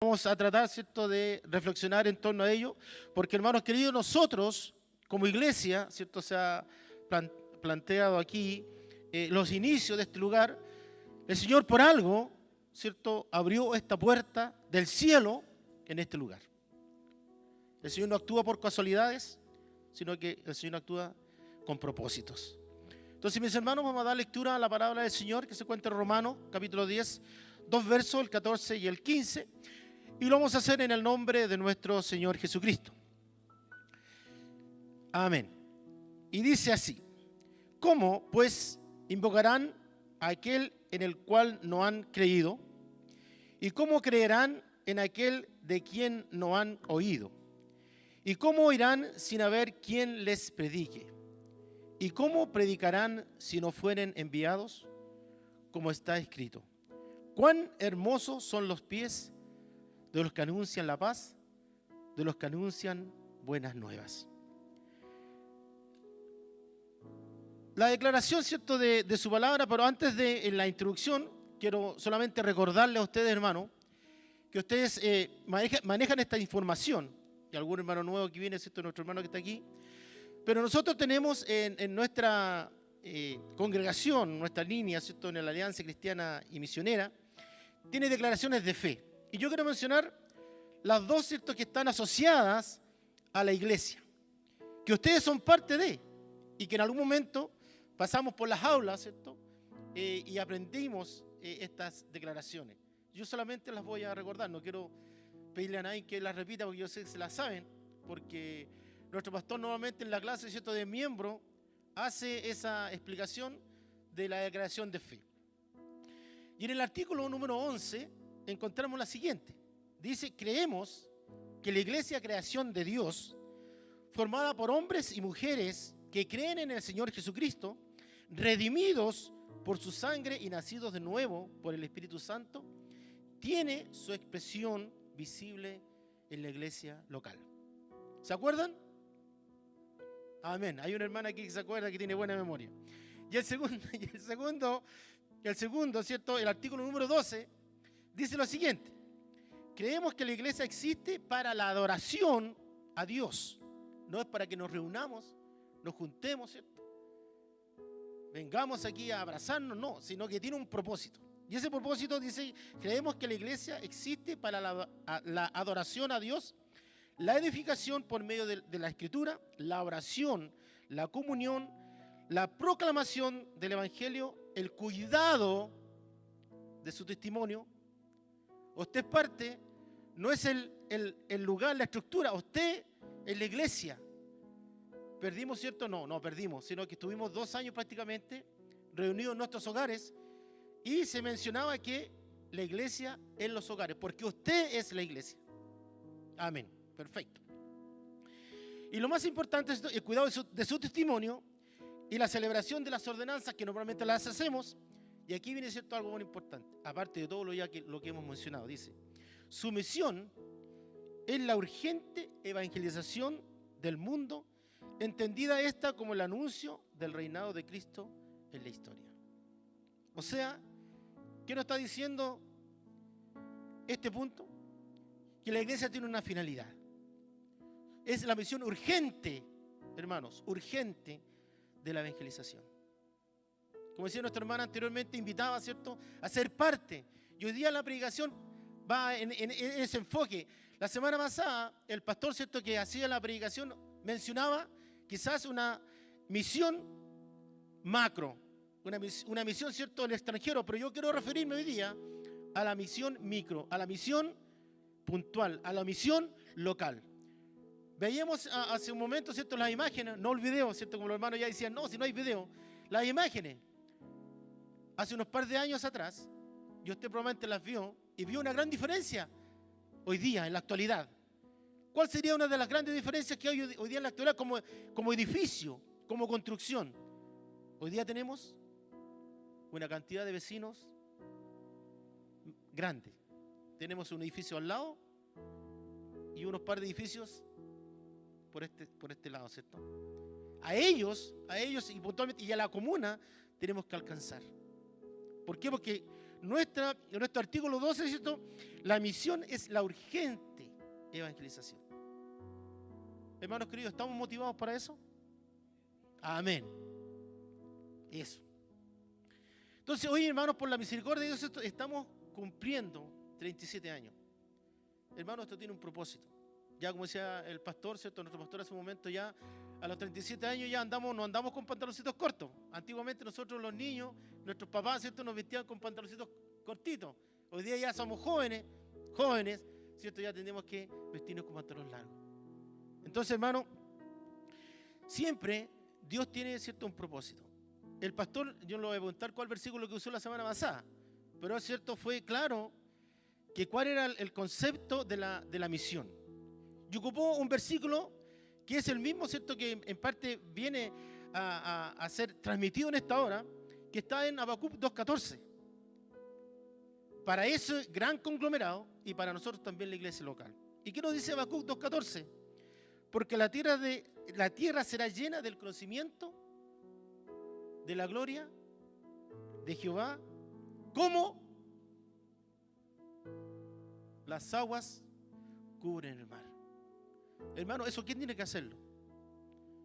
Vamos a tratar, ¿cierto?, de reflexionar en torno a ello, porque, hermanos queridos, nosotros, como iglesia, ¿cierto?, se ha planteado aquí los inicios de este lugar. El Señor, por algo, ¿cierto?, abrió esta puerta del cielo en este lugar. El Señor no actúa por casualidades, sino que el Señor actúa con propósitos. Entonces, mis hermanos, vamos a dar lectura a la palabra del Señor que se encuentra en Romanos, capítulo 10, dos versos, el 14 y el 15. Y lo vamos a hacer en el nombre de nuestro Señor Jesucristo. Amén. Y dice así: ¿cómo, pues, invocarán a aquel en el cual no han creído? ¿Y cómo creerán en aquel de quien no han oído? ¿Y cómo oirán sin haber quien les predique? ¿Y cómo predicarán si no fueren enviados? Como está escrito: cuán hermosos son los pies de los que anuncian la paz, de los que anuncian buenas nuevas. La declaración, ¿cierto?, de su palabra, pero antes de en la introducción, quiero solamente recordarle a ustedes, hermanos, que ustedes manejan esta información, y algún hermano nuevo que viene, ¿cierto?, nuestro hermano que está aquí, pero nosotros tenemos en nuestra congregación, nuestra línea, ¿cierto?, en la Alianza Cristiana y Misionera, tiene declaraciones de fe. Y yo quiero mencionar las dos, ¿cierto?, que están asociadas a la iglesia, que ustedes son parte de, y que en algún momento pasamos por las aulas, ¿cierto?, y aprendimos estas declaraciones. Yo solamente las voy a recordar, no quiero pedirle a nadie que las repita porque yo sé que se las saben, porque nuestro pastor normalmente en la clase, ¿cierto?, de miembro hace esa explicación de la declaración de fe. Y en el artículo número 11 encontramos la siguiente. Dice: creemos que la iglesia creación de Dios, formada por hombres y mujeres que creen en el Señor Jesucristo, redimidos por su sangre y nacidos de nuevo por el Espíritu Santo, tiene su expresión visible en la iglesia local. ¿Se acuerdan? Amén. Hay una hermana aquí que se acuerda, que tiene buena memoria. Y el segundo, ¿cierto?, el artículo número 12 dice lo siguiente: creemos que la iglesia existe para la adoración a Dios. No es para que nos reunamos, nos juntemos, ¿cierto?, vengamos aquí a abrazarnos, no, sino que tiene un propósito. Y ese propósito dice: creemos que la iglesia existe para la adoración a Dios, la edificación por medio de la escritura, la oración, la comunión, la proclamación del evangelio, el cuidado de su testimonio. Usted es parte, no es el lugar, la estructura, usted es la iglesia. ¿Perdimos, cierto? No perdimos, sino que estuvimos 2 años prácticamente reunidos en nuestros hogares y se mencionaba que la iglesia en los hogares, porque usted es la iglesia. Amén, perfecto. Y lo más importante es el cuidado de su testimonio y la celebración de las ordenanzas que normalmente las hacemos. Y aquí viene, cierto, algo muy importante, aparte de todo lo que hemos mencionado. Dice: su misión es la urgente evangelización del mundo, entendida esta como el anuncio del reinado de Cristo en la historia. O sea, ¿qué nos está diciendo este punto? Que la iglesia tiene una finalidad. Es la misión urgente, hermanos, urgente de la evangelización. Como decía nuestra hermana anteriormente, invitaba, ¿cierto?, a ser parte. Y hoy día la predicación va en ese enfoque. La semana pasada, el pastor, ¿cierto?, que hacía la predicación mencionaba quizás una misión macro, una misión, ¿cierto?, en el extranjero, pero yo quiero referirme hoy día a la misión micro, a la misión puntual, a la misión local. Veíamos hace un momento, ¿cierto?, las imágenes, no el video, ¿cierto?, como los hermanos ya decían, no, si no hay video, las imágenes. Hace unos par de años atrás, y usted probablemente las vio, y vio una gran diferencia hoy día, en la actualidad. ¿Cuál sería una de las grandes diferencias que hay hoy día en la actualidad como edificio, como construcción? Hoy día tenemos una cantidad de vecinos grande. Tenemos un edificio al lado y unos par de edificios por este lado, ¿cierto? A ellos y puntualmente y a la comuna tenemos que alcanzar. ¿Por qué? Porque nuestro artículo 12, ¿cierto? La misión es la urgente evangelización. Hermanos queridos, ¿estamos motivados para eso? Amén. Eso. Entonces, hoy, hermanos, por la misericordia de Dios, estamos cumpliendo 37 años. Hermanos, esto tiene un propósito. Ya como decía el pastor, ¿cierto? Nuestro pastor hace un momento, ya a los 37 años ya no andamos con pantaloncitos cortos. Antiguamente nosotros los niños, nuestros papás, ¿cierto? Nos vestían con pantaloncitos cortitos. Hoy día ya somos jóvenes, ¿cierto? Ya tenemos que vestirnos con pantalones largos. Entonces, hermano, siempre Dios tiene, ¿cierto?, un propósito. El pastor, yo no le voy a preguntar cuál versículo que usó la semana pasada, pero cierto, fue claro que cuál era el concepto de la misión. Y ocupó un versículo que es el mismo, ¿cierto?, que en parte viene a ser transmitido en esta hora, que está en Habacuc 2:14. Para ese gran conglomerado y para nosotros también la iglesia local. ¿Y qué nos dice Habacuc 2:14? Porque la tierra será llena del conocimiento de la gloria de Jehová, como las aguas cubren el mar. Hermano, ¿eso quién tiene que hacerlo?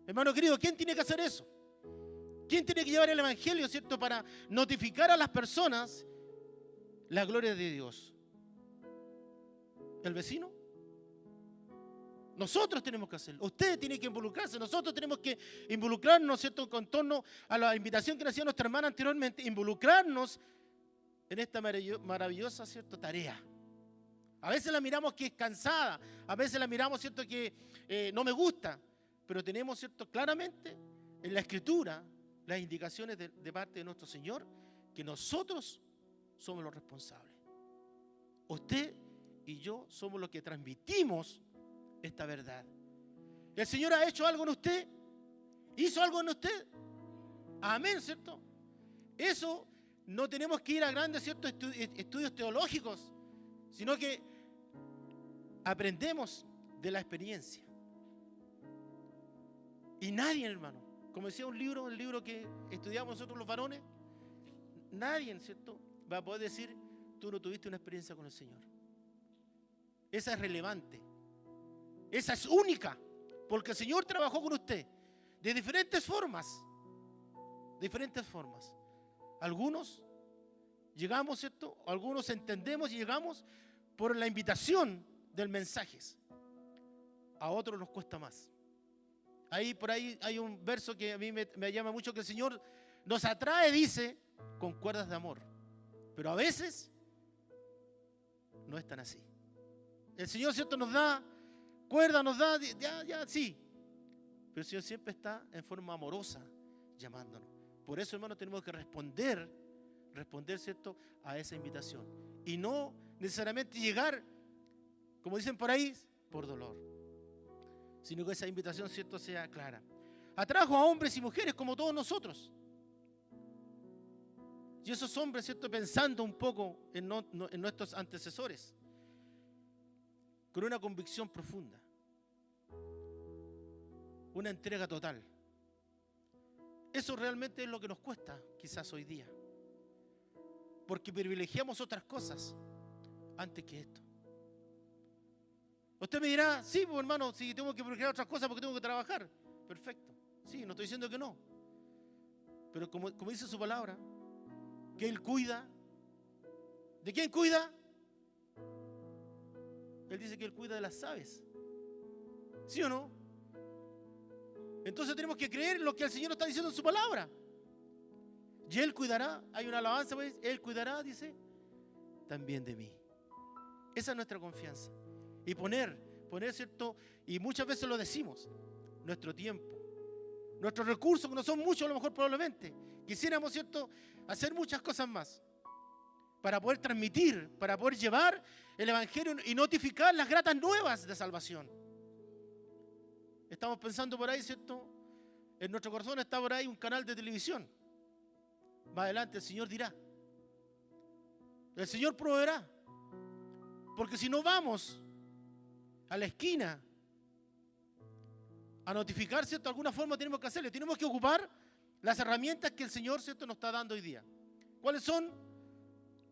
Hermano querido, ¿quién tiene que hacer eso? ¿Quién tiene que llevar el evangelio, ¿cierto?, para notificar a las personas la gloria de Dios? ¿El vecino? Nosotros tenemos que hacerlo. Usted tiene que involucrarse. Nosotros tenemos que involucrarnos, ¿cierto?, con torno a la invitación que nos hacía nuestra hermana anteriormente, involucrarnos en esta maravillosa, ¿cierto?, tarea. A veces la miramos que es cansada, a veces la miramos, ¿cierto?, que no me gusta, pero tenemos, ¿cierto?, claramente en la Escritura las indicaciones de parte de nuestro Señor que nosotros somos los responsables. Usted y yo somos los que transmitimos esta verdad. ¿El Señor ha hecho algo en usted? ¿Hizo algo en usted? Amén, ¿cierto? Eso no tenemos que ir a grandes, ¿cierto?, estudios teológicos, sino que aprendemos de la experiencia. Y nadie, hermano, como decía el libro que estudiamos nosotros los varones, nadie, ¿cierto?, va a poder decir, tú no tuviste una experiencia con el Señor. Esa es relevante. Esa es única, porque el Señor trabajó con usted de diferentes formas. Algunos llegamos, ¿cierto? Algunos entendemos y llegamos por la invitación del mensaje. A otros nos cuesta más. Por ahí hay un verso que a mí me llama mucho, que el Señor nos atrae, dice, con cuerdas de amor. Pero a veces no es tan así. El Señor, ¿cierto?, nos da cuerda, nos da, sí. Pero el Señor siempre está en forma amorosa llamándonos. Por eso, hermanos, tenemos que responder, ¿cierto?, a esa invitación. Y no necesariamente llegar, como dicen por ahí, por dolor. Sino que esa invitación, ¿cierto?, sea clara. Atrajo a hombres y mujeres como todos nosotros. Y esos hombres, ¿cierto?, pensando un poco en nuestros antecesores, con una convicción profunda, una entrega total. Eso realmente es lo que nos cuesta quizás hoy día, porque privilegiamos otras cosas antes que esto. Usted me dirá, sí, pues, hermano, si tengo que privilegiar otras cosas porque tengo que trabajar. Perfecto, sí, no estoy diciendo que no, pero como dice su palabra, que Él cuida. ¿De quién cuida? Él dice que Él cuida de las aves. ¿Sí o no? Entonces tenemos que creer lo que el Señor nos está diciendo en su palabra. Y Él cuidará. Hay una alabanza, pues, Él cuidará, dice, también de mí. Esa es nuestra confianza. Y poner, ¿cierto? Y muchas veces lo decimos, nuestro tiempo, nuestros recursos, que no son muchos a lo mejor probablemente. Quisiéramos, ¿cierto?, hacer muchas cosas más para poder transmitir, para poder llevar el evangelio y notificar las gratas nuevas de salvación. Estamos pensando por ahí, ¿cierto? En nuestro corazón está por ahí un canal de televisión. Más adelante el Señor dirá. El Señor proveerá. Porque si no vamos a la esquina a notificar, ¿cierto? De alguna forma tenemos que hacerlo. Tenemos que ocupar las herramientas que el Señor, ¿cierto?, nos está dando hoy día. ¿Cuáles son?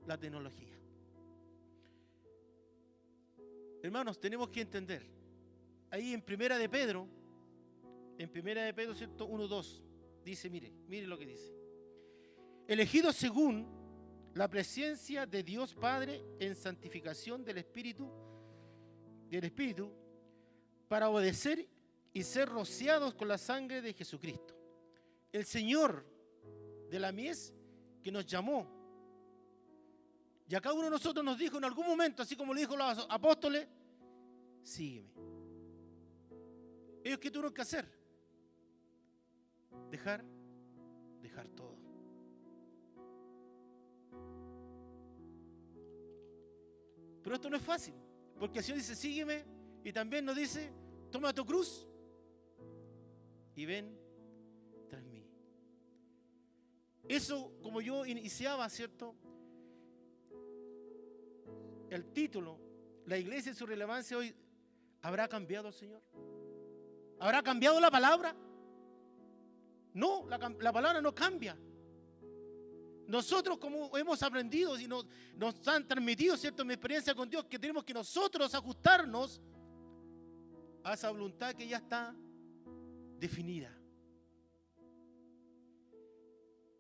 la tecnología. Hermanos, tenemos que entender. Ahí en Primera de Pedro, ¿cierto? 1:2, dice, mire lo que dice. Elegidos según la presencia de Dios Padre en santificación del Espíritu, para obedecer y ser rociados con la sangre de Jesucristo. El Señor de la mies que nos llamó. Y a cada uno de nosotros nos dijo en algún momento, así como le dijo a los apóstoles, sígueme. ¿Ellos qué tuvieron que hacer? Dejar todo. Pero esto no es fácil, porque el Señor dice, sígueme, y también nos dice, toma tu cruz y ven tras mí. Eso, como yo iniciaba, ¿cierto? El título, la iglesia y su relevancia hoy, ¿habrá cambiado el Señor? ¿Habrá cambiado la palabra? No, la palabra no cambia. Nosotros, como hemos aprendido y nos han transmitido, ¿cierto?, mi experiencia con Dios, que tenemos que nosotros ajustarnos a esa voluntad que ya está definida.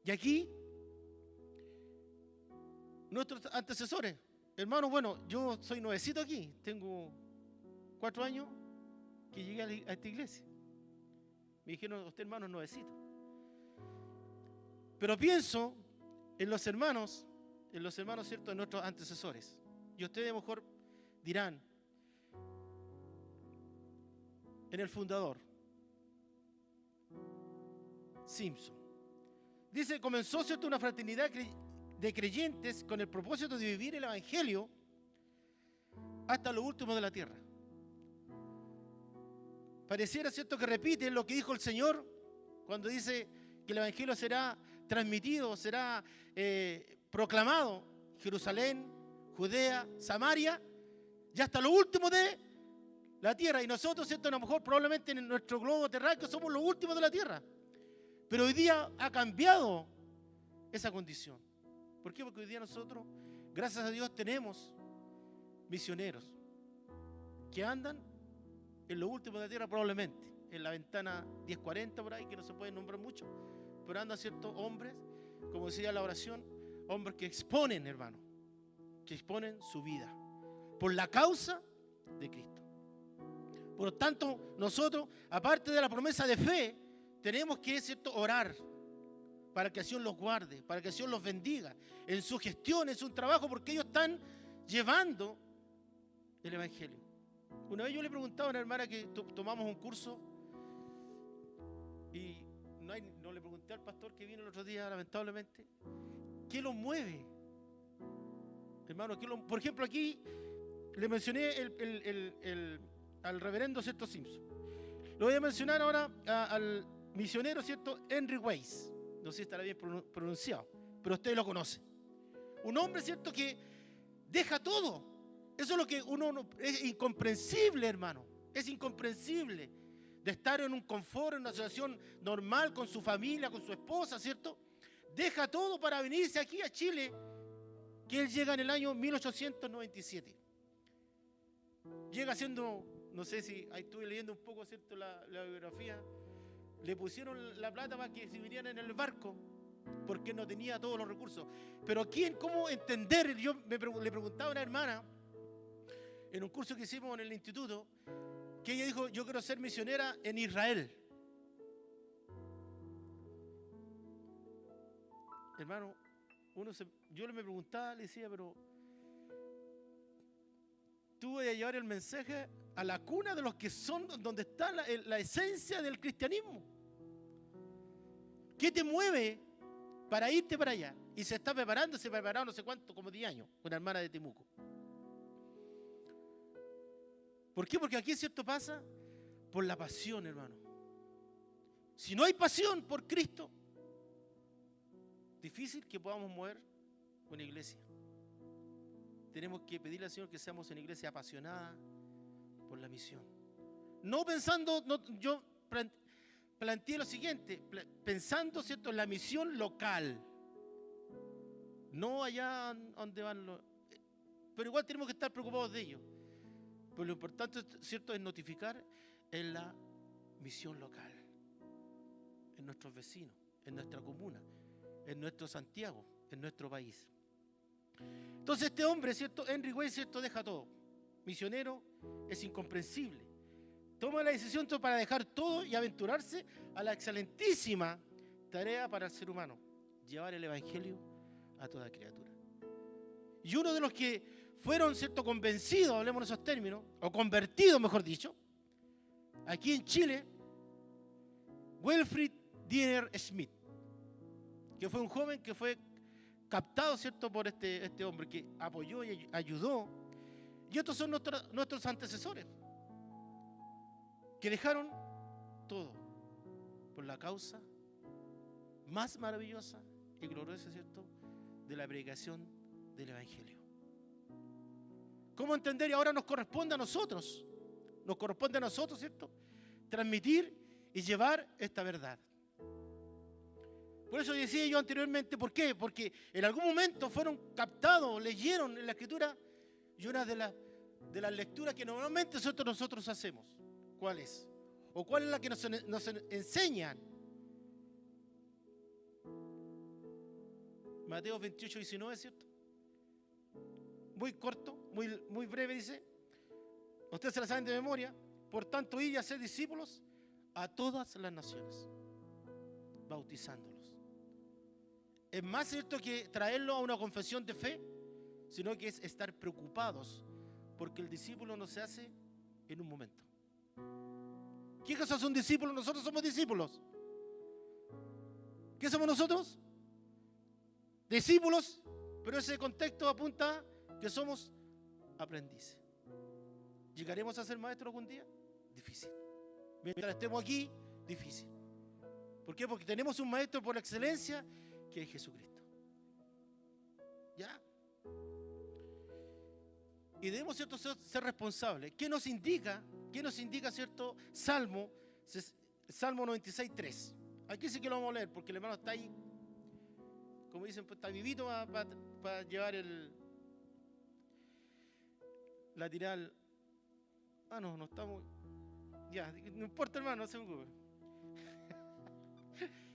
Y aquí, nuestros antecesores, hermanos, bueno, yo soy nuevecito aquí, tengo 4 años que llegué a esta iglesia. Me dijeron, usted hermano es nuevecito. Pero pienso en los hermanos, ¿cierto?, de nuestros antecesores. Y ustedes a lo mejor dirán, en el fundador, Simpson. Dice, comenzó, ¿cierto?, una fraternidad de creyentes con el propósito de vivir el evangelio hasta lo último de la tierra. Pareciera, ¿cierto?, que repiten lo que dijo el Señor cuando dice que el evangelio será transmitido, será proclamado Jerusalén, Judea, Samaria y hasta lo último de la tierra. Y nosotros, ¿cierto?, a lo mejor probablemente en nuestro globo terráqueo somos los últimos de la tierra. Pero hoy día ha cambiado esa condición. ¿Por qué? Porque hoy día nosotros, gracias a Dios, tenemos misioneros que andan en lo último de la tierra, probablemente en la ventana 1040 por ahí, que no se puede nombrar mucho, pero andan ciertos hombres, como decía la oración, hombres que exponen, hermano, que exponen su vida por la causa de Cristo. Por lo tanto, nosotros, aparte de la promesa de fe, tenemos que, ¿cierto?, orar para que el Señor los guarde, para que el Señor los bendiga en su gestión, en su trabajo, porque ellos están llevando el evangelio. Una vez yo le preguntaba a una hermana que tomamos un curso y no le pregunté al pastor que vino el otro día, lamentablemente, ¿qué lo mueve? Hermano, por ejemplo, aquí le mencioné al reverendo, ¿cierto?, Simpson. Lo voy a mencionar ahora al misionero, ¿cierto?, Henry Weiss. No sé si estará bien pronunciado, pero ustedes lo conocen. Un hombre, ¿cierto?, que deja todo. Eso es lo que es incomprensible, hermano. Es incomprensible de estar en un confort, en una situación normal con su familia, con su esposa, ¿cierto? Deja todo para venirse aquí a Chile, que él llega en el año 1897. Llega siendo, no sé si ahí estuve leyendo un poco, ¿cierto?, la biografía. Le pusieron la plata para que se vinieran en el barco, porque no tenía todos los recursos. Pero ¿cómo entender? Yo le preguntaba a una hermana, en un curso que hicimos en el instituto, que ella dijo, yo quiero ser misionera en Israel. Hermano, yo me preguntaba, le decía, pero tú vas a llevar el mensaje a la cuna de los que son, donde está la esencia del cristianismo. ¿Qué te mueve para irte para allá? Y se preparó no sé cuánto, como 10 años, una hermana de Temuco. ¿Por qué? Porque aquí, ¿cierto?, pasa por la pasión, hermano. Si no hay pasión por Cristo, difícil que podamos mover una iglesia. Tenemos que pedirle al Señor que seamos una iglesia apasionada por la misión. No pensando, yo planteé lo siguiente, pensando, ¿cierto?, en la misión local no allá donde van los... Pero igual tenemos que estar preocupados de ellos. Pero lo importante, ¿cierto?, es notificar en la misión local, en nuestros vecinos, en nuestra comuna, en nuestro Santiago, en nuestro país. Entonces este hombre, ¿cierto?, Henry Way, ¿cierto?, deja todo. Misionero, es incomprensible. Toma la decisión para dejar todo y aventurarse a la excelentísima tarea para el ser humano: llevar el evangelio a toda criatura. Y uno de los que fueron, ¿cierto?, convencidos, hablemos en esos términos, o convertidos, mejor dicho, aquí en Chile, Wilfrid Diener Smith, que fue un joven que fue captado, ¿cierto?, por este hombre que apoyó y ayudó. Y estos son nuestros antecesores, que dejaron todo por la causa más maravillosa y gloriosa, ¿cierto?, de la predicación del evangelio. ¿Cómo entender? Y ahora nos corresponde a nosotros, ¿cierto?, transmitir y llevar esta verdad. Por eso decía yo anteriormente, ¿por qué? Porque en algún momento fueron captados, leyeron en la Escritura, y una de las lecturas que normalmente nosotros hacemos, ¿cuál es? ¿O cuál es la que nos enseñan? Mateo 28, 19, ¿cierto? Muy corto, muy breve, dice. Ustedes se la saben de memoria. Por tanto, id y haced discípulos a todas las naciones, bautizándolos. Es más cierto que traerlo a una confesión de fe, sino que es estar preocupados, porque el discípulo no se hace en un momento. ¿Quién es un discípulo? Nosotros somos discípulos. ¿Qué somos nosotros? Discípulos, pero ese contexto apunta a que somos aprendices. ¿Llegaremos a ser maestros algún día? Difícil. Mientras estemos aquí, difícil. ¿Por qué? Porque tenemos un maestro por excelencia, que es Jesucristo. ¿Ya? Y debemos, ¿cierto?, ser responsables. ¿Qué nos indica, cierto, Salmo 96:3? Aquí sí que lo vamos a leer, porque el hermano está ahí, como dicen, pues está vivito para llevar la tirada. No estamos. Ya, no importa, hermano, no se preocupe.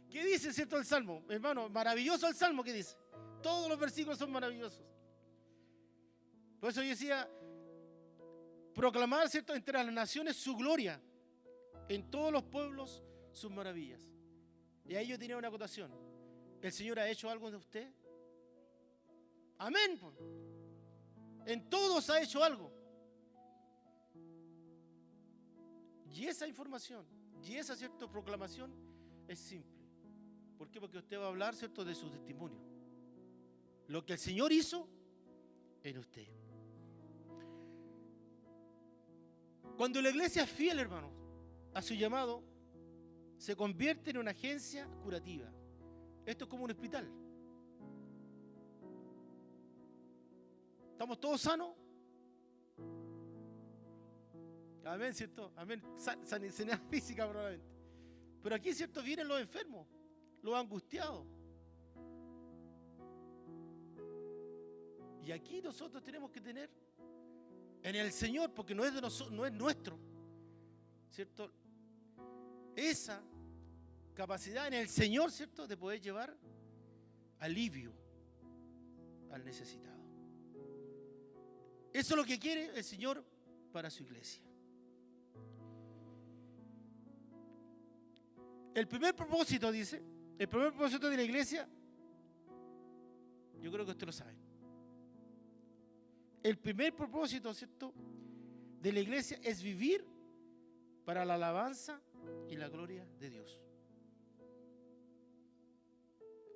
¿Qué dice, cierto, el Salmo? Hermano, maravilloso el Salmo, ¿qué dice? Todos los versículos son maravillosos. Por eso yo decía, proclamar, ¿cierto?, entre las naciones su gloria, en todos los pueblos sus maravillas. Y ahí yo tenía una acotación. ¿El Señor ha hecho algo de usted? Amén. En todos ha hecho algo. Y esa información, y esa, ¿cierto?, proclamación es simple. ¿Por qué? Porque usted va a hablar, ¿cierto?, de su testimonio. Lo que el Señor hizo en usted. Cuando la iglesia es fiel, hermano, a su llamado, se convierte en una agencia curativa. Esto es como un hospital. ¿Estamos todos sanos? Amén, ¿cierto? Amén. Sanidad física probablemente. Pero aquí, ¿cierto?, vienen los enfermos, los angustiados. Y aquí nosotros tenemos que tener en el Señor, porque no es de nosotros, no es nuestro, ¿cierto?, esa capacidad en el Señor, ¿cierto?, de poder llevar alivio al necesitado. Eso es lo que quiere el Señor para su iglesia. El primer propósito, dice, el primer propósito de la iglesia, yo creo que usted lo sabe. El primer propósito, ¿cierto?, de la iglesia es vivir para la alabanza y la gloria de Dios.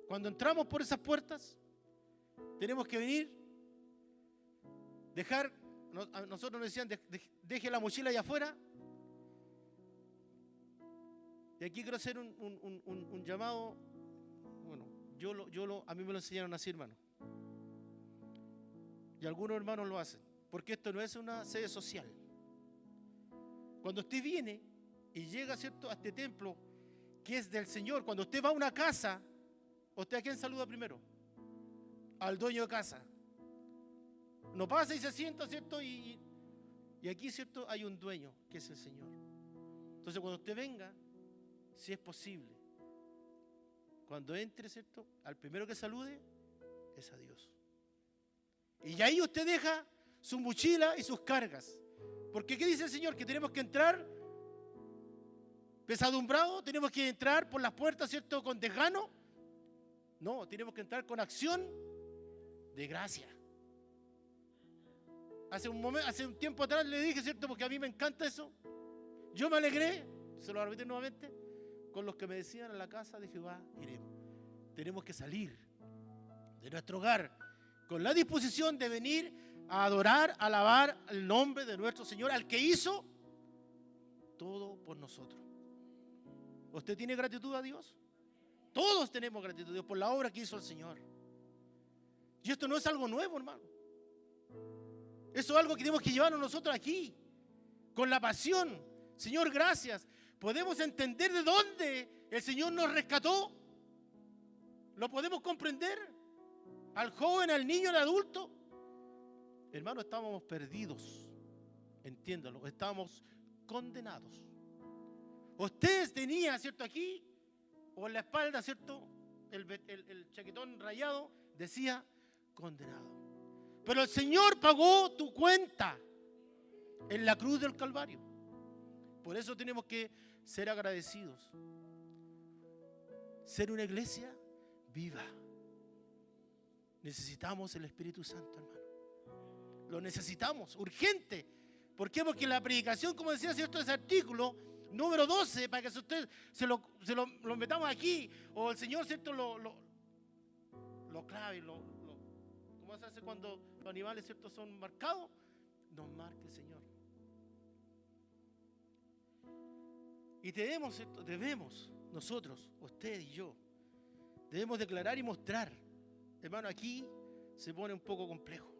Cuando entramos por esas puertas, tenemos que venir, nosotros nos decían, deje la mochila allá afuera. Y aquí quiero hacer un llamado. Bueno, a mí me lo enseñaron así, hermano. Y algunos hermanos lo hacen, porque esto no es una sede social. Cuando usted viene y llega, ¿cierto?, a este templo que es del Señor, cuando usted va a una casa, ¿usted a quién saluda primero? al dueño de casa. No pasa y se sienta, ¿cierto? Y aquí, ¿cierto? Hay un dueño, que es el Señor. Entonces, cuando usted venga, si es posible, cuando entre, ¿cierto? Al primero que salude es a Dios. Y ahí usted deja su mochila y sus cargas. Porque ¿qué dice el Señor? Que tenemos que entrar pesadumbrado, tenemos que entrar por las puertas, ¿cierto? Con desgano. No, tenemos que entrar con acción de gracia. Hace un tiempo atrás le dije, ¿cierto? Porque a mí me encanta eso. Yo me alegré, se lo repito nuevamente, con los que me decían: a la casa de Jehová iremos. Tenemos que salir de nuestro hogar con la disposición de venir a adorar, a alabar el nombre de nuestro Señor, al que hizo todo por nosotros. ¿Usted tiene gratitud a Dios? Todos tenemos gratitud a Dios por la obra que hizo el Señor. Y esto no es algo nuevo, hermano. Eso es algo que tenemos que llevarnos nosotros aquí, con la pasión. Señor, gracias. ¿Podemos entender de dónde el Señor nos rescató? ¿Lo podemos comprender? Al joven, al niño, al adulto. Hermano, estábamos perdidos. Entiéndalo, estábamos condenados. Ustedes tenían, ¿cierto? Aquí, o en la espalda, ¿cierto? El chaquetón rayado decía condenado. Pero el Señor pagó tu cuenta en la cruz del Calvario. Por eso tenemos que ser agradecidos. Ser una iglesia viva. Necesitamos el Espíritu Santo, hermano. Lo necesitamos, urgente. ¿Por qué? Porque la predicación, como decía, ¿cierto? Ese artículo número 12, para que usted se lo metamos aquí, o el Señor, ¿cierto? Lo clave, ¿cómo se hace cuando los animales, ¿cierto? Son marcados? Nos marca el Señor. Y debemos, ¿cierto? Debemos, nosotros, usted y yo, debemos declarar y mostrar. Hermano, aquí se pone un poco complejo.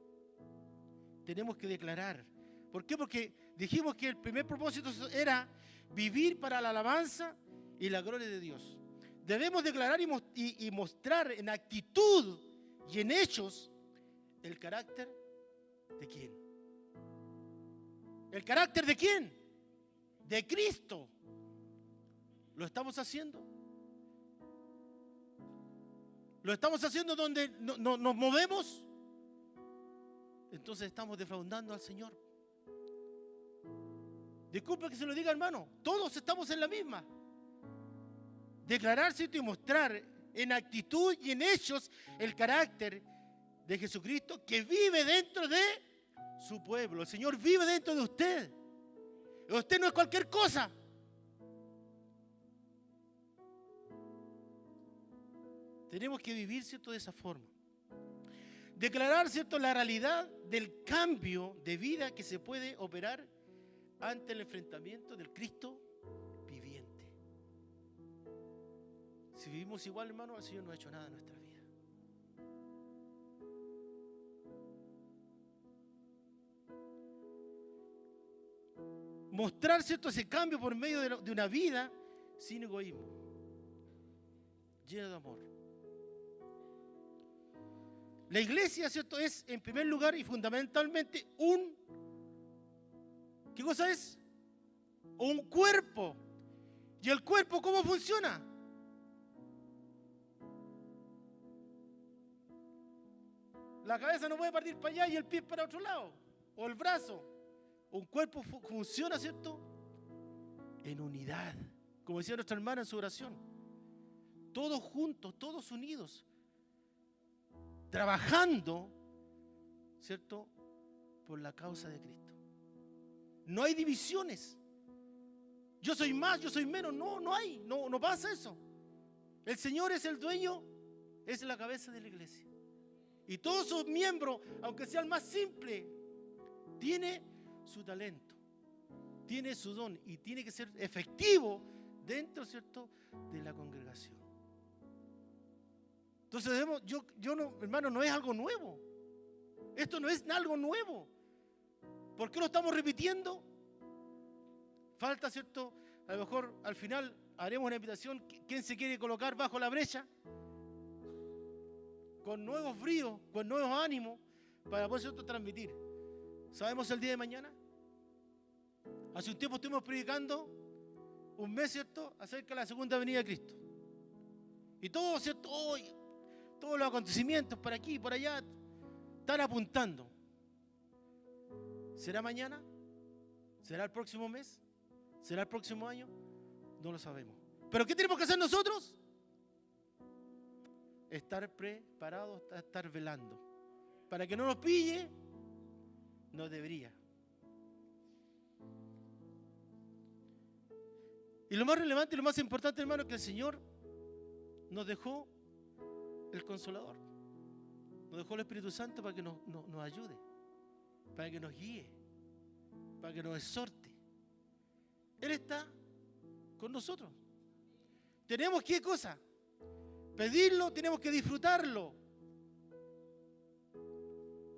Tenemos que declarar. ¿Por qué? Porque dijimos que el primer propósito era vivir para la alabanza y la gloria de Dios. Debemos declarar y mostrar en actitud y en hechos el carácter de quién. ¿El carácter de quién? De Cristo. ¿Lo estamos haciendo? ¿Lo estamos haciendo donde nos movemos? Entonces estamos defraudando al Señor. Disculpe que se lo diga, hermano. Todos estamos en la misma. Declarar, ¿cierto? Y mostrar en actitud y en hechos el carácter de Jesucristo, que vive dentro de su pueblo. El Señor vive dentro de usted. Usted no es cualquier cosa. Tenemos que vivir, ¿cierto? De esa forma. Declarar, ¿cierto? La realidad del cambio de vida que se puede operar ante el enfrentamiento del Cristo viviente. Si vivimos igual, hermano, el Señor no ha hecho nada en nuestra vida. Mostrar, ¿cierto? Ese cambio por medio de una vida sin egoísmo, llena de amor. La iglesia, ¿cierto? Es en primer lugar y fundamentalmente ¿qué cosa es? Un cuerpo. ¿Y el cuerpo cómo funciona? La cabeza no puede partir para allá y el pie para otro lado. O el brazo. Un cuerpo funciona, ¿cierto? En unidad. Como decía nuestra hermana en su oración. Todos juntos, todos unidos. Trabajando, ¿cierto? Por la causa de Cristo. No hay divisiones. Yo soy más, yo soy menos. No hay, no pasa eso. El Señor es el dueño, es la cabeza de la iglesia. Y todos sus miembros, aunque sea el más simple, tiene su talento, tiene su don y tiene que ser efectivo dentro, ¿cierto?, de la congregación. Entonces yo no, hermano, no es algo nuevo. Esto no es algo nuevo. ¿Por qué lo estamos repitiendo? Falta, ¿cierto? A lo mejor al final haremos una invitación. ¿Quién se quiere colocar bajo la brecha? con nuevos bríos, con nuevos ánimos, para poder nosotros transmitir. ¿Sabemos el día de mañana? Hace un tiempo estuvimos predicando, un mes, ¿cierto?, acerca de la segunda venida de Cristo. Y todo, ¿cierto?, hoy, todos los acontecimientos por aquí, por allá, están apuntando. ¿Será mañana? ¿Será el próximo mes? ¿Será el próximo año? No lo sabemos. ¿Pero qué tenemos que hacer nosotros? Estar preparados, estar velando. Para que no nos pille, no debería. Y lo más relevante y lo más importante, hermano, es que el Señor nos dejó el Consolador. Nos dejó el Espíritu Santo para que nos ayude, para que nos guíe, para que nos exhorte. Él está con nosotros. Tenemos ¿qué cosa? Pedirlo, tenemos que disfrutarlo.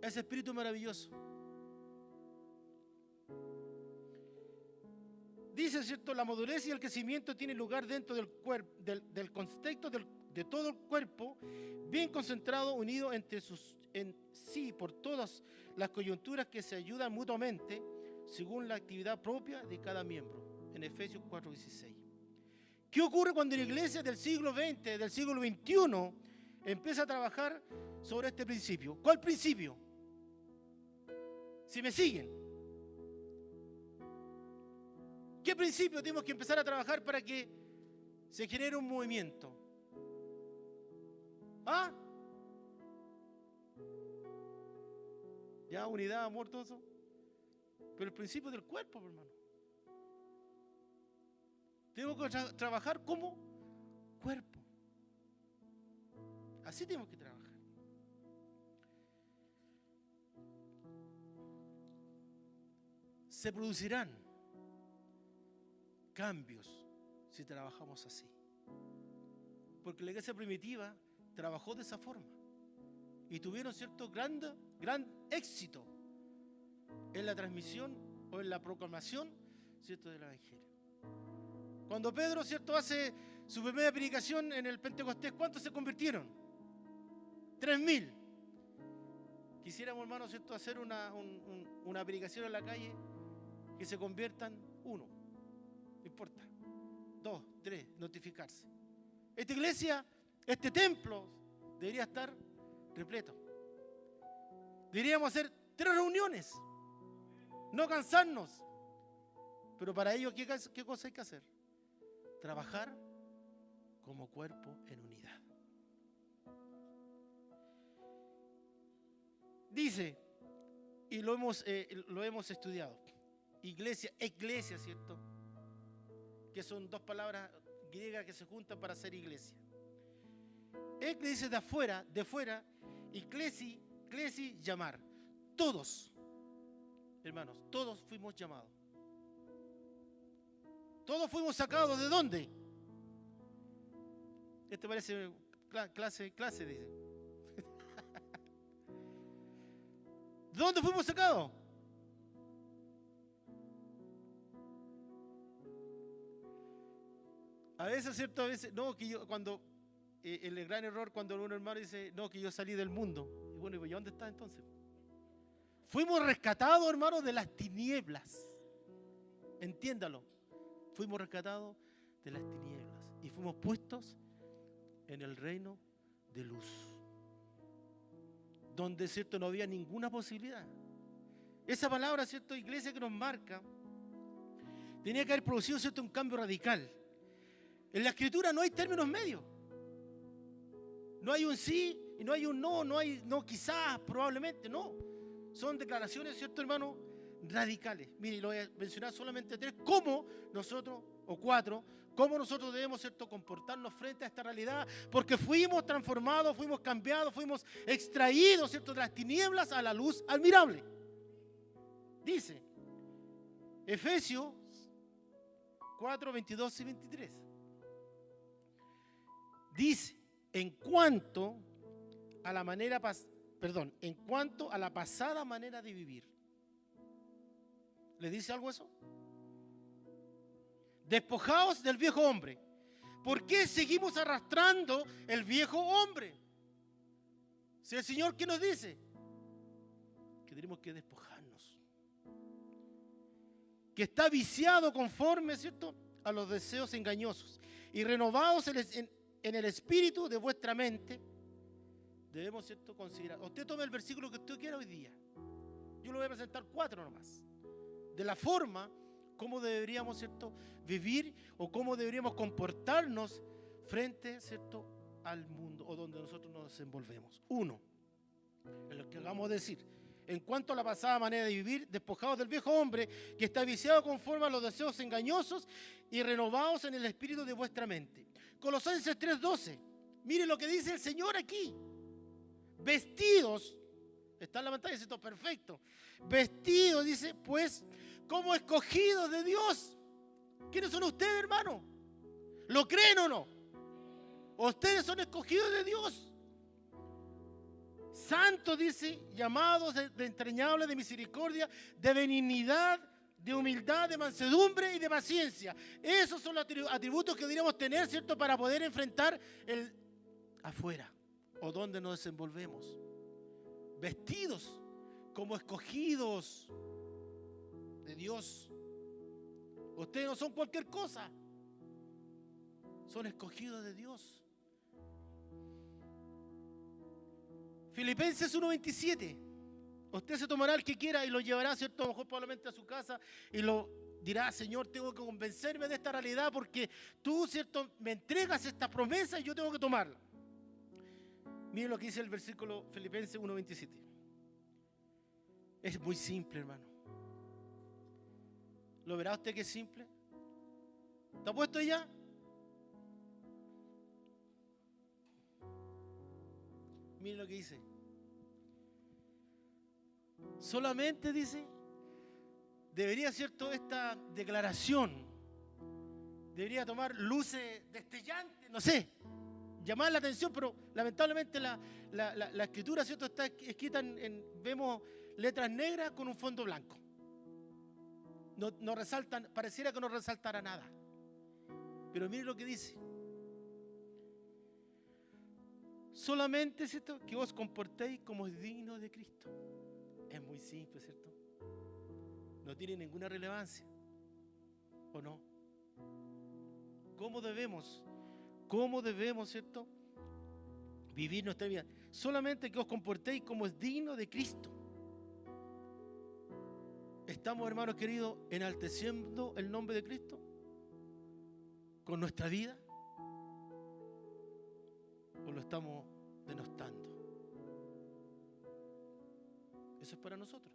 Ese Espíritu maravilloso. Dice, ¿cierto? La madurez y el crecimiento tienen lugar dentro del cuerpo, del contexto de todo el cuerpo, bien concentrado, unido en sí por todas las coyunturas que se ayudan mutuamente según la actividad propia de cada miembro. En Efesios 4:16. ¿Qué ocurre cuando la iglesia del siglo XX, del siglo XXI, empieza a trabajar sobre este principio? ¿Cuál principio? Si me siguen. ¿Qué principio tenemos que empezar a trabajar para que se genere un movimiento? ¿Ah? Ya, unidad, amor, todo eso. Pero el principio del cuerpo, hermano. Tenemos que trabajar como cuerpo. Así tenemos que trabajar. Se producirán cambios si trabajamos así. Porque la iglesia primitiva trabajó de esa forma. Y tuvieron cierto gran éxito en la transmisión o en la proclamación, ¿cierto?, del Evangelio. Cuando Pedro, ¿cierto?, hace su primera predicación en el Pentecostés, ¿cuántos se convirtieron? 3.000. Quisiéramos, hermanos, ¿cierto?, hacer una predicación en la calle que se conviertan 1. No importa. 2, 3, notificarse. Esta iglesia, este templo, debería estar repleto. Deberíamos hacer 3 reuniones. No cansarnos. Pero para ello, ¿qué cosa hay que hacer? Trabajar como cuerpo en unidad. Dice, y lo hemos estudiado, eclesia, ¿cierto?, que son 2 palabras griegas que se juntan para hacer iglesia. Eclesia de afuera, de fuera, y clesi, llamar. Todos, hermanos, todos fuimos llamados. Todos fuimos sacados, ¿de dónde? Este parece clase, dice. ¿De dónde fuimos sacados? A veces, ¿cierto? A veces, no, que yo, cuando, el gran error cuando un hermano dice, no, que yo salí del mundo. Y bueno, ¿y dónde está entonces? Fuimos rescatados, hermanos, de las tinieblas. Entiéndalo. Fuimos rescatados de las tinieblas y fuimos puestos en el reino de luz, donde, ¿cierto?, no había ninguna posibilidad. Esa palabra, ¿cierto?, iglesia, que nos marca, tenía que haber producido, ¿cierto?, un cambio radical. En la Escritura no hay términos medios. No hay un sí y no hay un no, no hay no quizás, probablemente, no. Son declaraciones, ¿cierto, hermano?, radicales. Mire, lo voy a mencionar solamente 3, cómo nosotros, o 4, cómo nosotros debemos, ¿cierto?, comportarnos frente a esta realidad, porque fuimos transformados, fuimos cambiados, fuimos extraídos, ¿cierto?, de las tinieblas a la luz admirable. Dice, Efesios 4, 22 y 23. Dice, en cuanto a la pasada manera de vivir. ¿Le dice algo eso? Despojaos del viejo hombre. ¿Por qué seguimos arrastrando el viejo hombre? Si el Señor, ¿qué nos dice? Que tenemos que despojarnos. Que está viciado conforme, ¿cierto?, a los deseos engañosos. Y renovados en el espíritu de vuestra mente. Debemos, ¿cierto?, considerar. Usted tome el versículo que usted quiera hoy día. Yo lo voy a presentar 4 nomás. De la forma como deberíamos, ¿cierto?, vivir o cómo deberíamos comportarnos frente, ¿cierto?, al mundo o donde nosotros nos desenvolvemos. 1, en lo que acabamos de decir. En cuanto a la pasada manera de vivir, despojados del viejo hombre que está viciado conforme a los deseos engañosos y renovados en el espíritu de vuestra mente. Colosenses 3:12. Mire lo que dice el Señor aquí. Vestidos, está en la pantalla, dice esto perfecto. Vestidos, dice, pues, como escogidos de Dios. ¿Quiénes son ustedes, hermano? ¿Lo creen o no? Ustedes son escogidos de Dios. Santos, dice, llamados de entrañable, de misericordia, de benignidad, de humildad, de mansedumbre y de paciencia. Esos son los atributos que deberíamos tener, ¿cierto?, para poder enfrentar el afuera o donde nos desenvolvemos. Vestidos como escogidos de Dios. Ustedes no son cualquier cosa. Son escogidos de Dios. Filipenses 1:27. Usted se tomará el que quiera y lo llevará, ¿cierto?, a lo mejor probablemente a su casa y lo dirá: Señor, tengo que convencerme de esta realidad porque tú, ¿cierto?, me entregas esta promesa y yo tengo que tomarla. Miren lo que dice el versículo Filipenses 1:27. Es muy simple, hermano. ¿Lo verá usted que es simple? ¿Está puesto ya? Miren lo que dice. Solamente, dice, debería, ¿cierto?, esta declaración debería tomar luces destellantes, no sé, llamar la atención, pero lamentablemente la escritura, ¿cierto?, está escrita vemos letras negras con un fondo blanco. No resaltan, pareciera que no resaltara nada. Pero miren lo que dice. Solamente, ¿cierto?, que os comportéis como es digno de Cristo. Es muy simple, ¿cierto? No tiene ninguna relevancia. ¿O no? ¿Cómo debemos, ¿cierto?, vivir nuestra vida? Solamente que os comportéis como es digno de Cristo. ¿Estamos, hermanos queridos, enalteciendo el nombre de Cristo con nuestra vida? ¿O lo estamos denostando? Eso es para nosotros.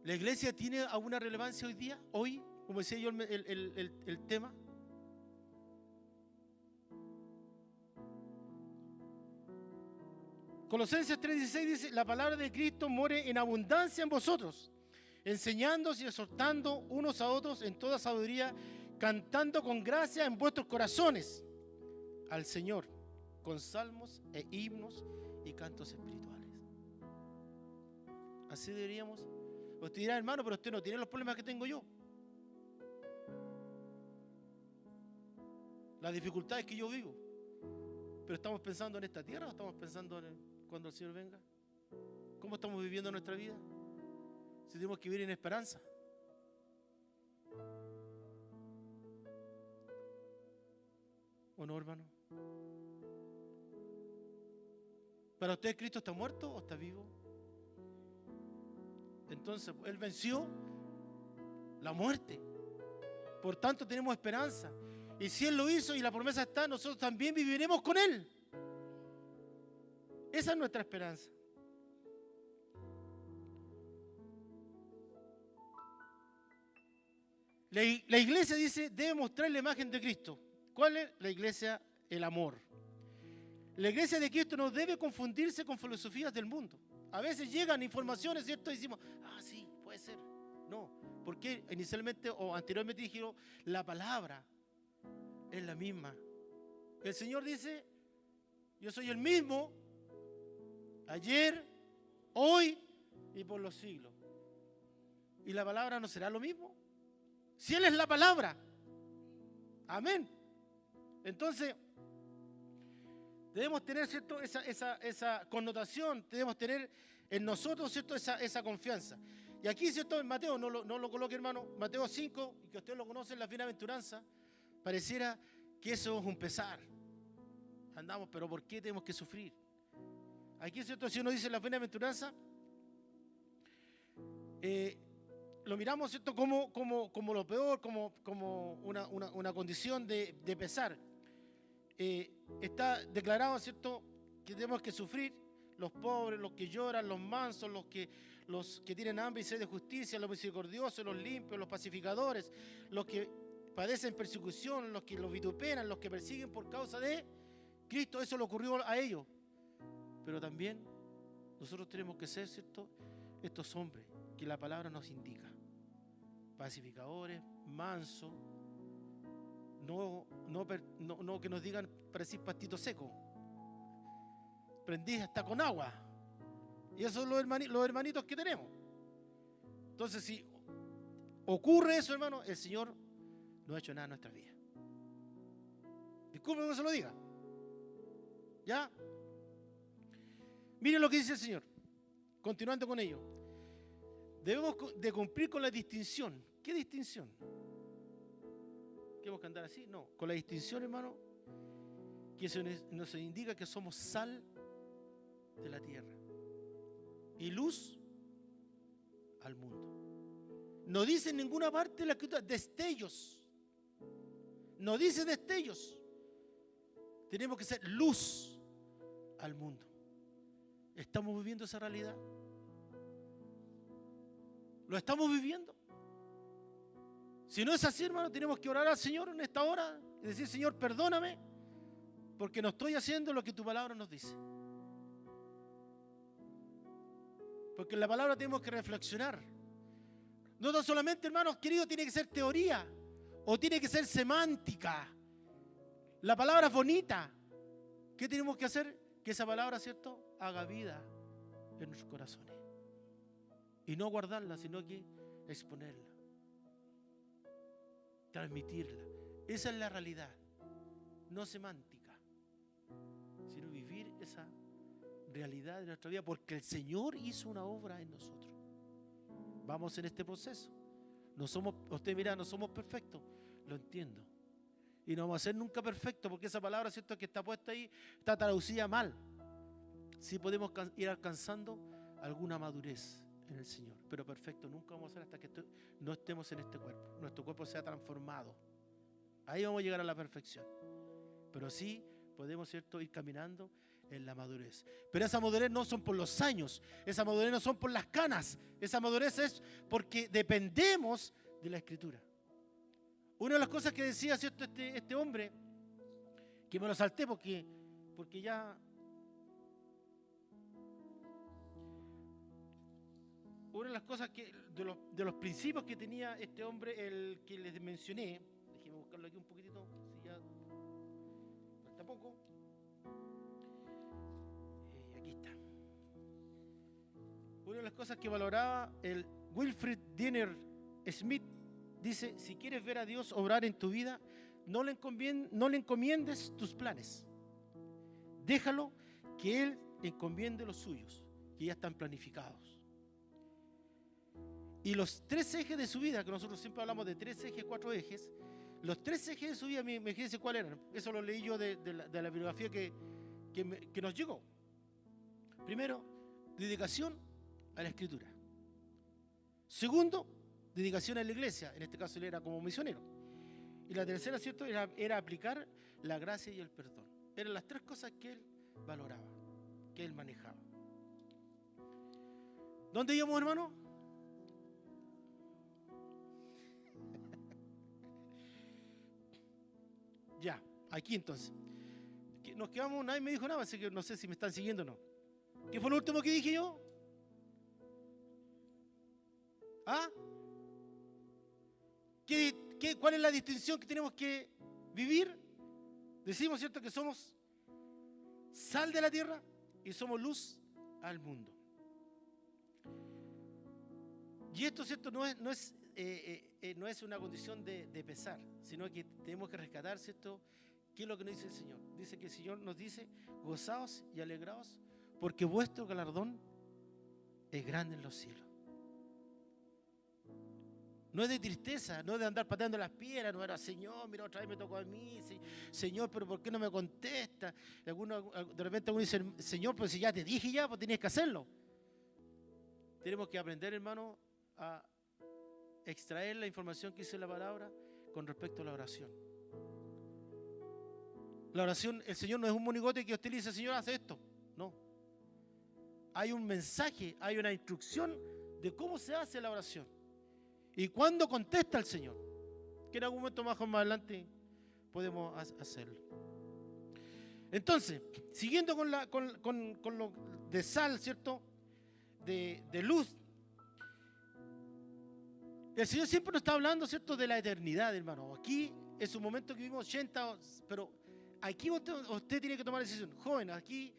¿La iglesia tiene alguna relevancia hoy día? Hoy, como decía yo, el tema. Colosenses 3:16 dice: la palabra de Cristo more en abundancia en vosotros, enseñándoos y exhortando unos a otros en toda sabiduría, cantando con gracia en vuestros corazones al Señor, con salmos e himnos y cantos espirituales. Así deberíamos. Usted dirá: hermano, pero usted no tiene los problemas que tengo yo, las dificultades que yo vivo. Pero ¿estamos pensando en esta tierra o estamos pensando en cuando el Señor venga? ¿Cómo estamos viviendo nuestra vida? Si tenemos que vivir en esperanza. ¿O no, hermano? ¿Para usted Cristo está muerto o está vivo? Entonces, Él venció la muerte. Por tanto, tenemos esperanza. Y si Él lo hizo y la promesa está, nosotros también viviremos con Él. Esa es nuestra esperanza. La iglesia, dice, debe mostrar la imagen de Cristo. ¿Cuál es la iglesia? El amor. La iglesia de Cristo no debe confundirse con filosofías del mundo. A veces llegan informaciones, ¿cierto? Y decimos: sí, puede ser. No, porque inicialmente o anteriormente dijeron: la palabra es la misma. El Señor dice: yo soy el mismo ayer, hoy y por los siglos. ¿Y la palabra no será lo mismo? Si Él es la palabra. Amén. Entonces, Debemos tener, ¿cierto?, esa connotación, debemos tener en nosotros, ¿cierto?, esa confianza. Y aquí, ¿cierto?, en Mateo, no lo coloque, hermano, Mateo 5, y que ustedes lo conocen, la bienaventuranza, pareciera que eso es un pesar. Andamos, pero ¿por qué tenemos que sufrir? Aquí, ¿cierto?, si uno dice la bienaventuranza, lo miramos, ¿cierto?, como lo peor, como una condición de pesar. Está declarado, ¿cierto?, que tenemos que sufrir, los pobres, los que lloran, los mansos, los que tienen hambre y sed de justicia, los misericordiosos, los limpios, los pacificadores, los que padecen persecución, los que los vituperan, los que persiguen por causa de Cristo. Eso le ocurrió a ellos. Pero también nosotros tenemos que ser, ¿cierto?, estos hombres que la palabra nos indica. Pacificadores, mansos, no que nos digan parecís pastito seco, prendís hasta con agua. Y esos son los hermanitos que tenemos. Entonces, si ocurre eso, hermano, el Señor no ha hecho nada en nuestra vida. Disculpe que se lo diga. ¿Ya? Miren lo que dice el Señor, continuando con ello. Debemos de cumplir con la distinción. ¿Qué distinción? ¿Tenemos que andar así? No, con la distinción, hermano, que nos indica que somos sal de la tierra y luz al mundo. No dice en ninguna parte de la escritura destellos. No dice destellos. Tenemos que ser luz al mundo. ¿Estamos viviendo esa realidad? ¿Lo estamos viviendo? Si no es así, hermano, tenemos que orar al Señor en esta hora y decir: Señor, perdóname, porque no estoy haciendo lo que tu palabra nos dice. Porque en la palabra tenemos que reflexionar. No tan solamente, hermanos queridos, tiene que ser teoría o tiene que ser semántica. La palabra es bonita. ¿Qué tenemos que hacer? Que esa palabra, ¿cierto?, haga vida en nuestros corazones. Y no guardarla, sino que exponerla, transmitirla. Esa es la realidad, no semántica, sino vivir esa realidad de nuestra vida, porque el Señor hizo una obra en nosotros. Vamos en este proceso. No somos, usted mira, no somos perfectos, lo entiendo. Y no vamos a ser nunca perfectos, porque esa palabra, ¿cierto?, que está puesta ahí, está traducida mal. Sí podemos ir alcanzando alguna madurez en el Señor, pero perfecto nunca vamos a ser hasta que no estemos en este cuerpo, nuestro cuerpo sea transformado. Ahí vamos a llegar a la perfección, pero sí podemos, ¿cierto?, ir caminando en la madurez. Pero esa madurez no son por los años, esa madurez no son por las canas, esa madurez es porque dependemos de la Escritura. Una de las cosas que decía, ¿cierto?, este hombre, que me lo salté porque ya... Una de las cosas de los principios que tenía este hombre, el que les mencioné, déjenme buscarlo aquí un poquitito, si ya falta poco. Aquí está. Una de las cosas que valoraba el Wilfred Diener Smith, dice: si quieres ver a Dios obrar en tu vida, no le encomiendes tus planes. Déjalo que Él encomiende los suyos, que ya están planificados. Y los 3 ejes de su vida, que nosotros siempre hablamos de 3 ejes, 4 ejes, los 3 ejes de su vida, me fíjense cuáles eran. Eso lo leí yo de la bibliografía que nos llegó. Primero, dedicación a la Escritura. Segundo, dedicación a la iglesia. En este caso él era como misionero. Y la tercera, ¿cierto?, era aplicar la gracia y el perdón. Eran las 3 cosas que él valoraba, que él manejaba. ¿Dónde íbamos, hermano? Ya, aquí entonces. Nos quedamos, nadie me dijo nada, así que no sé si me están siguiendo o no. ¿Qué fue lo último que dije yo? ¿Ah? ¿Cuál es la distinción que tenemos que vivir? Decimos, ¿cierto?, que somos sal de la tierra y somos luz al mundo. Y esto, ¿cierto?, no es una condición de pesar, sino que tenemos que rescatar, ¿cierto?, ¿Qué es lo que nos dice el Señor? Dice que el Señor nos dice, gozaos y alegraos, porque vuestro galardón es grande en los cielos. No es de tristeza, no es de andar pateando las piedras, no era, Señor, mira, otra vez me tocó a mí, Señor, pero ¿por qué no me contesta? De repente uno dice, Señor, pues si ya te dije ya, pues tienes que hacerlo. Tenemos que aprender, hermano, a extraer la información que dice la palabra con respecto a la oración. La oración, el Señor no es un monigote que usted le dice, Señor, haz esto. No. Hay un mensaje, hay una instrucción de cómo se hace la oración. Y cuándo contesta el Señor. Que en algún momento más adelante podemos hacerlo. Entonces, siguiendo con lo de sal, ¿cierto? De luz. El Señor siempre nos está hablando, ¿cierto? De la eternidad, hermano. Aquí es un momento que vivimos 80, pero aquí usted tiene que tomar decisión. Joven, aquí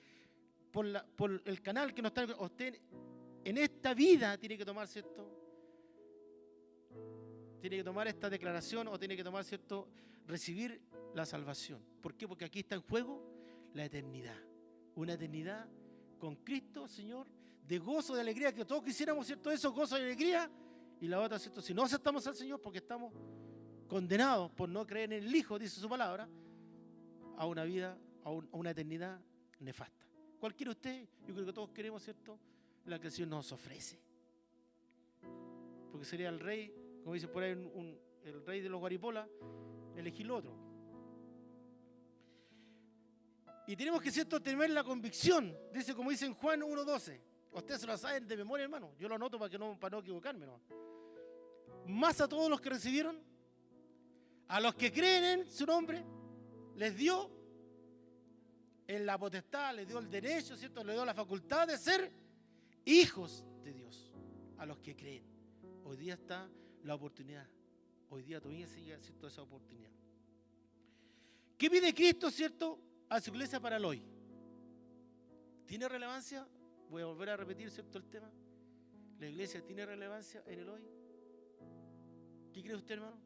por el canal que nos está, usted en esta vida tiene que tomar, ¿cierto? Tiene que tomar esta declaración o tiene que tomar, ¿cierto? Recibir la salvación. ¿Por qué? Porque aquí está en juego la eternidad. Una eternidad con Cristo, Señor, de gozo, de alegría, que todos quisiéramos, ¿cierto? Eso, gozo y alegría. Y la otra, ¿cierto? Si no aceptamos al Señor porque estamos condenados por no creer en el Hijo, dice su palabra, a una vida, a una eternidad nefasta. ¿Cuál quiere usted? Yo creo que todos queremos, ¿cierto? La que el Señor nos ofrece. Porque sería el rey, como dice por ahí el rey de los guaripolas, elegir lo otro. Y tenemos que, ¿cierto?, tener la convicción, dice como dice en Juan 1:12. Ustedes se lo saben de memoria, hermano. Yo lo anoto para no equivocarme, ¿no? Más a todos los que recibieron, a los que creen en su nombre, les dio en la potestad, les dio el derecho, ¿cierto? Les dio la facultad de ser hijos de Dios. A los que creen. Hoy día está la oportunidad. Hoy día todavía sigue, ¿cierto?, esa oportunidad. ¿Qué pide Cristo, ¿cierto?, a su iglesia para el hoy? ¿Tiene relevancia? Voy a volver a repetir, ¿cierto?, el tema. ¿La iglesia tiene relevancia en el hoy? ¿Qué cree usted, hermano?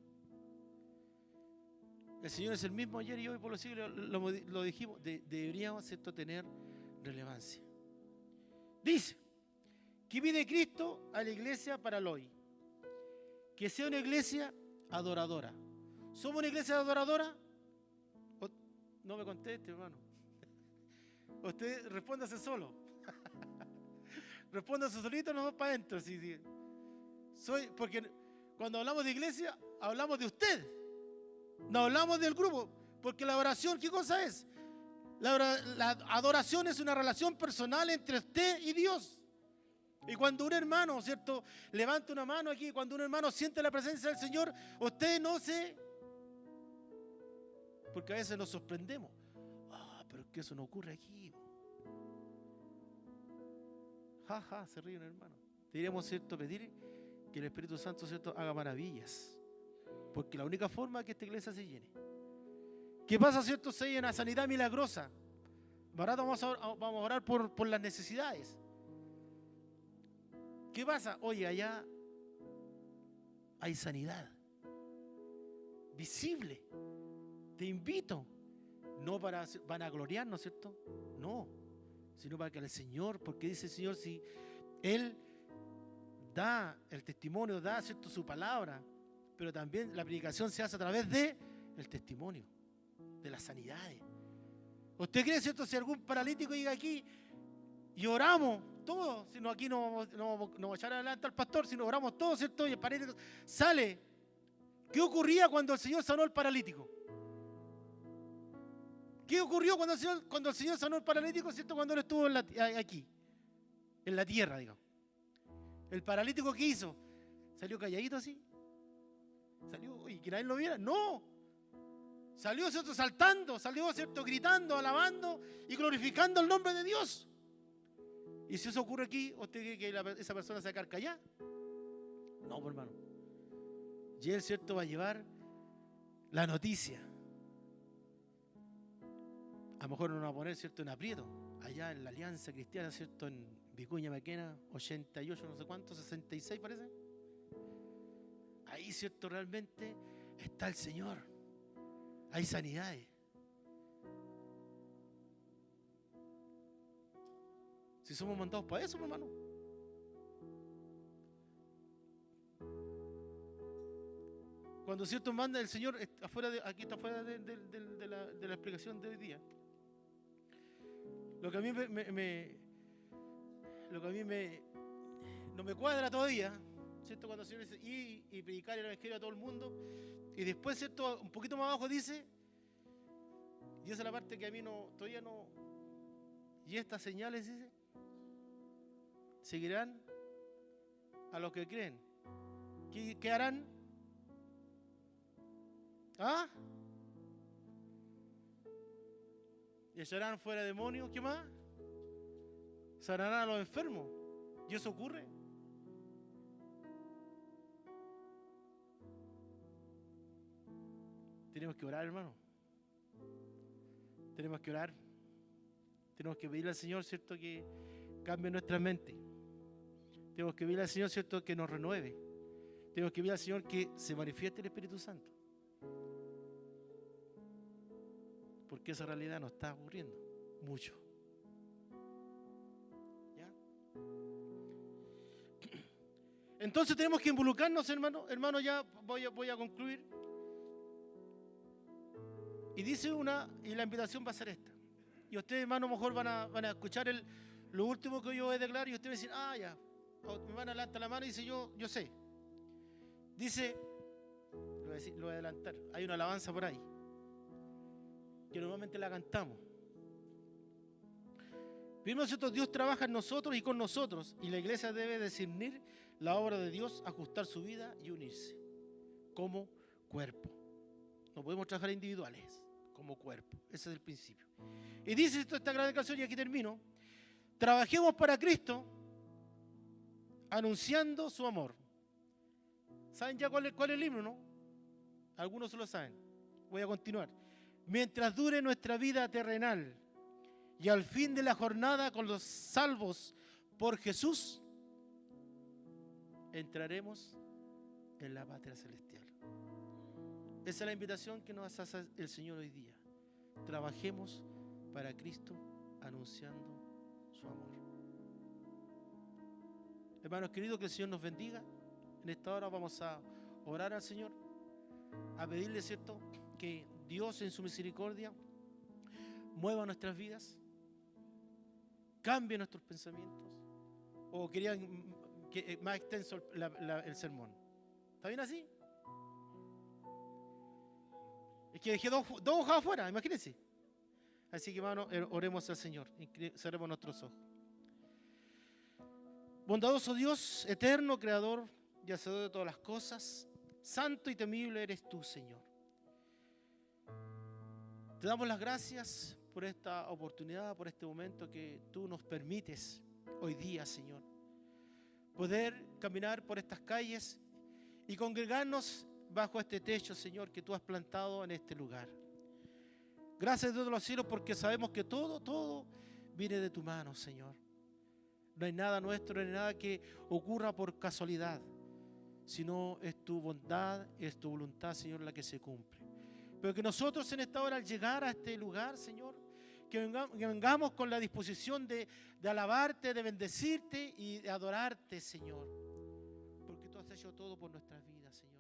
El Señor es el mismo ayer y hoy por los siglos, lo dijimos, deberíamos, ¿cierto?, tener relevancia. Dice, ¿qué pide Cristo a la iglesia para el hoy? Que sea una iglesia adoradora. ¿Somos una iglesia adoradora? No me conteste, hermano. Usted respóndase solo. Respóndase solito, no va para adentro. Sí. Porque cuando hablamos de iglesia, hablamos de usted. No hablamos del grupo. Porque la oración, ¿qué cosa es? La adoración es una relación personal entre usted y Dios. Y cuando un hermano, ¿cierto?, levanta una mano aquí, cuando un hermano siente la presencia del Señor, usted no se... Porque a veces nos sorprendemos. Pero es que eso no ocurre aquí. Se ríen, hermano. Deberíamos, ¿cierto?, pedir que el Espíritu Santo, ¿cierto?, haga maravillas. Porque la única forma es que esta iglesia se llene. ¿Qué pasa, ¿cierto? Se llena sanidad milagrosa. Barato vamos a orar por las necesidades. ¿Qué pasa? Oye, allá hay sanidad visible. Te invito, no para vanagloriarnos, ¿cierto? No, sino para que el Señor, porque dice el Señor, si Él da el testimonio, da, ¿cierto?, su palabra, pero también la predicación se hace a través de el testimonio, de las sanidades. ¿Usted cree, ¿cierto?, si algún paralítico llega aquí y oramos todos, sino aquí no vamos a echar adelante al pastor, sino oramos todos, ¿cierto?, y el paralítico sale? ¿Qué ocurría cuando el Señor sanó al paralítico? ¿Qué ocurrió cuando el Señor sanó al paralítico, ¿cierto?, cuando él estuvo aquí, en la tierra, digamos? ¿El paralítico qué hizo? ¿Salió calladito así? ¿Salió y que nadie lo viera? No. Salió, ¿cierto?, saltando, salió, ¿cierto?, gritando, alabando y glorificando el nombre de Dios. Y si eso ocurre aquí, ¿usted cree que esa persona se va a quedar callada? No, pues, hermano. Y él, ¿cierto?, va a llevar la noticia. A lo mejor nos va a poner, ¿cierto?, en aprieto. Allá en la Alianza Cristiana, ¿cierto?, en Vicuña Maquena, 88, no sé cuánto, 66 parece. Ahí, ¿cierto?, realmente está el Señor. Hay sanidades. Si somos mandados para eso, hermano. Cuando cierto manda el Señor, aquí está afuera de la explicación de hoy día. Lo que a mí no me cuadra todavía, ¿cierto? Cuando el Señor dice y predicar el evangelio a todo el mundo, y después, ¿cierto? Un poquito más abajo dice, y esa es la parte que a mí todavía no, y estas señales, dice, seguirán a los que creen. ¿Qué harán? ¿Ah? Y echarán fuera demonios. ¿Qué más? Sanarán a los enfermos. ¿Y eso ocurre? Tenemos que orar, hermano. Tenemos que orar. Tenemos que pedirle al Señor, ¿cierto?, que cambie nuestra mente. Tenemos que pedirle al Señor, ¿cierto?, que nos renueve. Tenemos que pedirle al Señor que se manifieste el Espíritu Santo. Porque esa realidad nos está aburriendo mucho. ¿Ya? Entonces tenemos que involucrarnos, hermano. Hermano, ya voy a concluir. Y dice y la invitación va a ser esta. Y ustedes, hermano, a lo mejor van a escuchar lo último que yo voy a declarar y ustedes me dicen, ya. O me van a levantar la mano y dice, yo sé. Dice, lo voy a adelantar. Hay una alabanza por ahí, que normalmente la cantamos. Primero, ¿cierto? Dios trabaja en nosotros y con nosotros, y la iglesia debe discernir la obra de Dios, ajustar su vida y unirse como cuerpo. No podemos trabajar individuales, como cuerpo. Ese es el principio. Y dice esta gran canción, y aquí termino: trabajemos para Cristo, anunciando su amor. ¿Saben ya cuál es el himno, no? Algunos lo saben. Voy a continuar. Mientras dure nuestra vida terrenal y al fin de la jornada con los salvos por Jesús, entraremos en la patria celestial. Esa es la invitación que nos hace el Señor hoy día. Trabajemos para Cristo anunciando su amor. Hermanos queridos, que el Señor nos bendiga. En esta hora vamos a orar al Señor, a pedirle, ¿cierto?, que Dios en su misericordia mueva nuestras vidas, cambie nuestros pensamientos. ¿O querían que más extenso el sermón? ¿Está bien así? Es que dejé dos hojas afuera, imagínense. Así que, hermano, oremos al Señor y cerremos nuestros ojos. Bondadoso Dios, eterno, creador y hacedor de todas las cosas, santo y temible eres tú, Señor. Te damos las gracias por esta oportunidad, por este momento que tú nos permites hoy día, Señor. Poder caminar por estas calles y congregarnos bajo este techo, Señor, que tú has plantado en este lugar. Gracias, Dios de los cielos, porque sabemos que todo viene de tu mano, Señor. No hay nada nuestro, no hay nada que ocurra por casualidad, sino es tu bondad, es tu voluntad, Señor, la que se cumple. Pero que nosotros en esta hora, al llegar a este lugar, Señor, que vengamos con la disposición de alabarte, de bendecirte y de adorarte, Señor. Porque tú has hecho todo por nuestras vidas, Señor.